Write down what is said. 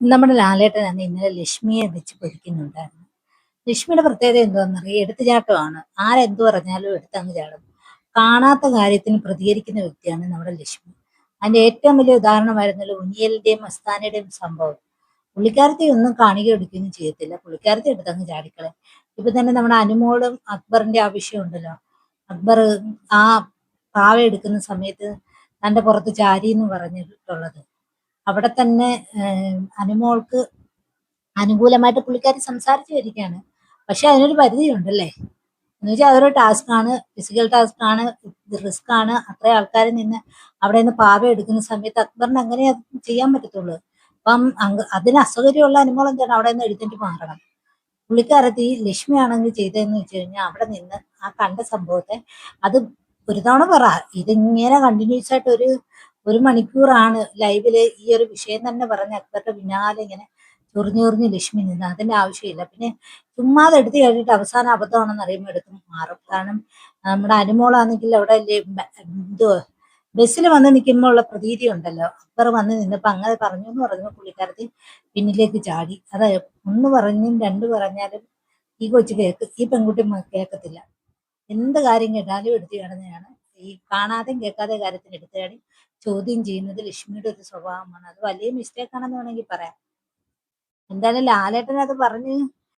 നമ്മുടെ ലാലേട്ടനാണ് ഇന്നലെ ലക്ഷ്മിയെ വെച്ച് പൊരിക്കുന്നുണ്ടായിരുന്നു. ലക്ഷ്മിയുടെ പ്രത്യേകത എന്താണെന്നറിയോ? എടുത്തുചാട്ടമാണ്. ആരെന്ത് പറഞ്ഞാലും എടുത്തങ്ങ് ചാടും. കാണാത്ത കാര്യത്തിന് പ്രതികരിക്കുന്ന വ്യക്തിയാണ് നമ്മുടെ ലക്ഷ്മി. അതിന്റെ ഏറ്റവും വലിയ ഉദാഹരണമായിരുന്നല്ലോ ഉനിയലിന്റെയും മസ്താനയുടെയും സംഭവം. പുള്ളിക്കാരത്തി ഒന്നും കാണുകയോ എടുക്കുകയൊന്നും ചെയ്യത്തില്ല. പുള്ളിക്കാരത്തി എടുത്തങ്ങ് ചാടിക്കളയും. ഇപ്പൊ തന്നെ നമ്മുടെ അനുമോളും അക്ബറിന്റെ ആ വിഷയം ഉണ്ടല്ലോ. അക്ബർ ആ പാവ എടുക്കുന്ന സമയത്ത് തന്റെ പുറത്ത് ചാരി എന്ന് പറഞ്ഞിട്ടുള്ളത്. അവിടെ തന്നെ അനുമോൾക്ക് അനുകൂലമായിട്ട് പുള്ളിക്കാരി സംസാരിച്ചു വരികയാണ്. പക്ഷെ അതിനൊരു പരിധിയുണ്ടല്ലേ. എന്ന് വെച്ചാൽ അതൊരു ടാസ്ക് ആണ്, ഫിസിക്കൽ ടാസ്ക് ആണ്, റിസ്ക് ആണ്. അത്രയും ആൾക്കാർ നിന്ന് അവിടെ നിന്ന് പാവ എടുക്കുന്ന സമയത്ത് അക്ബറിന് അങ്ങനെ അത് ചെയ്യാൻ പറ്റത്തുള്ളൂ. അപ്പം അതിന് അസൗകര്യമുള്ള അനുമോൾ എന്താണ് അവിടെ നിന്ന് എഴുന്നേറ്റ് മാറണം. പുള്ളിക്കാരത്തി ലക്ഷ്മി ആണെങ്കിൽ ചെയ്തതെന്ന് വെച്ച് കഴിഞ്ഞാൽ അവിടെ നിന്ന് ആ കണ്ട സംഭവത്തെ അത് ഒരു തവണ പറ, ഇതിങ്ങനെ കണ്ടിന്യൂസ് ആയിട്ട് ഒരു മണിക്കൂറാണ് ലൈവില് ഈ ഒരു വിഷയം തന്നെ പറഞ്ഞ് അക്ബറിന്റെ പിന്നാലെ ഇങ്ങനെ ചൊറിഞ്ഞു ലക്ഷ്മി നിന്ന്. അതിന്റെ ആവശ്യമില്ല. പിന്നെ ചുമ്മാതെ എടുത്ത് കഴിഞ്ഞിട്ട് അവസാനം അബദ്ധമാണെന്ന് അറിയുമ്പോൾ എടുത്ത് മാറും. കാരണം നമ്മുടെ അനുമോളാണെങ്കിൽ അവിടെ എന്തോ ബസ്സിൽ വന്ന് നിൽക്കുമ്പോൾ ഉള്ള പ്രതീതി ഉണ്ടല്ലോ. അക്ബർ വന്ന് നിന്നപ്പോ അങ്ങനെ പറഞ്ഞു എന്ന് പറഞ്ഞപ്പോൾ പുള്ളിക്കാരത്തി പിന്നിലേക്ക് ചാടി. അത് ഒന്ന് പറഞ്ഞും രണ്ട് പറഞ്ഞാലും ഈ പെൺകുട്ടി കേൾക്കത്തില്ല. എന്ത് കാര്യം കേട്ടാലും എടുത്തു ചാടുന്നതാണ്. ഈ കാണാതെയും കേൾക്കാതെ കാര്യത്തിന് എടുത്തു ചാടി ചോദ്യം ചെയ്യുന്നത് ലക്ഷ്മിയുടെ ഒരു സ്വഭാവമാണ്. അത് വലിയ മിസ്റ്റേക്ക് ആണെന്ന് വേണമെങ്കിൽ പറയാം. എന്തായാലും ലാലേട്ടൻ അത് പറഞ്ഞ്